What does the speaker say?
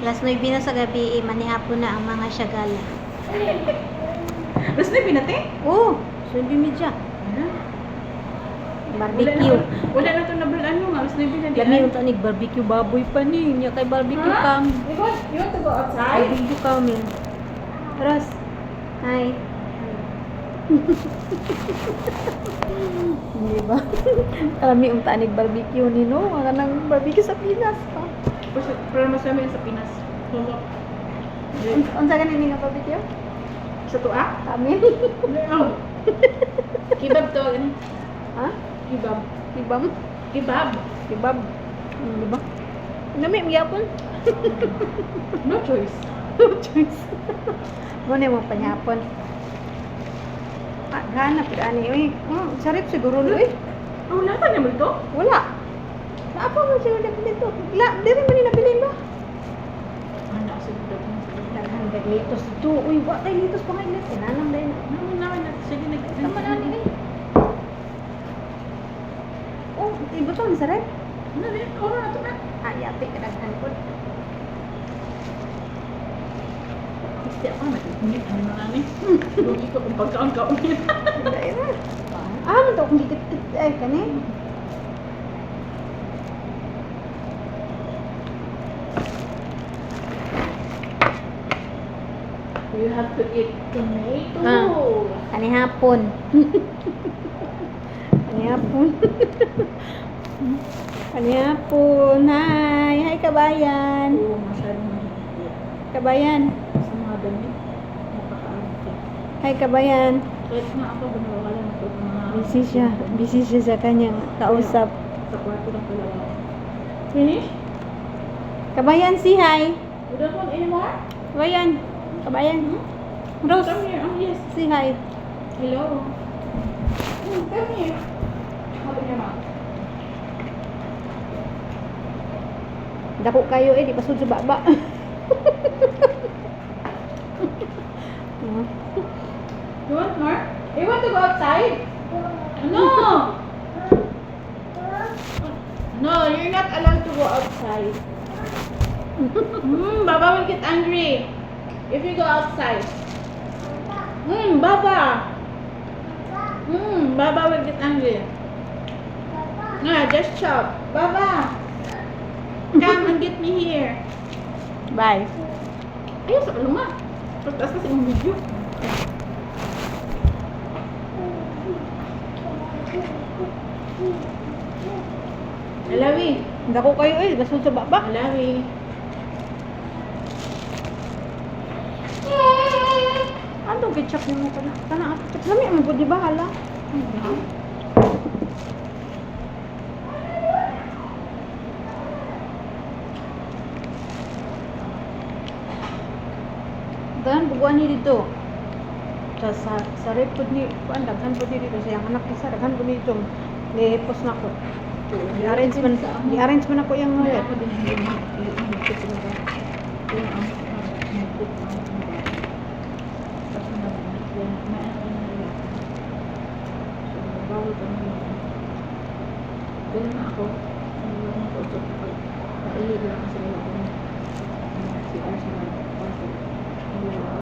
Alas 9 na sa gabi, manihapon na ang mga syagala. Alas 9 na, te? Oo, 9:30. Barbecue. Wala na ito nabalaan mo nga. Alas 9 na di. Lami yung tanig barbecue baboy pa ni. Nya kay barbecue kam. You want to go outside? Barbecue kami. Ros. Hi. Hindi ba? Lami yung tanig barbecue ni no. Mga nang barbecue sa Pinas pa. Pero mas namin sa Pinas. Unsa ganin nga barbecue? Sa tuwa? Kami. Kebab to. Ganun. Ha? Kebab. Kibam? Kebab. Kebab. Di ba? Lami ang yapon. No choice. Choice. Muna mo panyapon. Ah, ganap ani oy. Oh, sarip siguro no eh. Oh, wala pa naman to? Wala. Naapa mo siya dito. La, diri man ni nabilin ba? Ano kasi dito? Daghan litos dito. Uy, wa tay litos pa kay tinanam dai na. Naman naman. Sige, Naman ani eh. Oh, ibuto ni sarap. Ano rin? Oras na ito na. Ah, yapi kadaghan pod. Hindi ako nakikinig. Ano na ni? Lugi ko kung pagkaon-kaon yan. Dai na. Ah, man to kung dikit kani. You have to eat tomato. Kani hapon. Kani hapon. Kani hapon. Hi. Hi kabayan. Oo, masyadong mahigpit. Kabayan. Sa mga damit, napaka-arte. Hi kabayan. Kahit nga ako, binawala na ito mga... Busy siya. Busy siya sa kanyang kausap. Sa kwarto ng kalawa. Finish? Kabayan, si hi. You don't want anymore? Kabayan. Kabayan. Rose, Come here. Oh, yes. si hi. Hello. Come here. Open your mouth. Dako kayo di pasud sa baba. You want more? You want to go outside? No! No, you're not allowed to go outside. Baba will get angry if you go outside. Baba. Baba will get angry. No, just chop. Baba. Come and get me here. Bye. Ayaw sa kalunga. Pagtaas kasi yung video. Alawi. Dako kayo pasud sa baba. Alawi. Ano ketchup mo kana? Kana ketchup lami mo pud di ba hala? Dan bubuan ni dito. Sa rep pud ni kuan daghan pud ni dito sa yang anak isa daghan pud ni dito. Nihipos na ko. Di-arrange man ako yung rep. Ako din hindi mahigpit talaga. Yung ang mahigpit ang kasi na yan, may ano na nila. So, bawal ka naman. Ganun na ako. Ano lang ako sa kapag nailig lang kasi nila ako. Si Arsenal.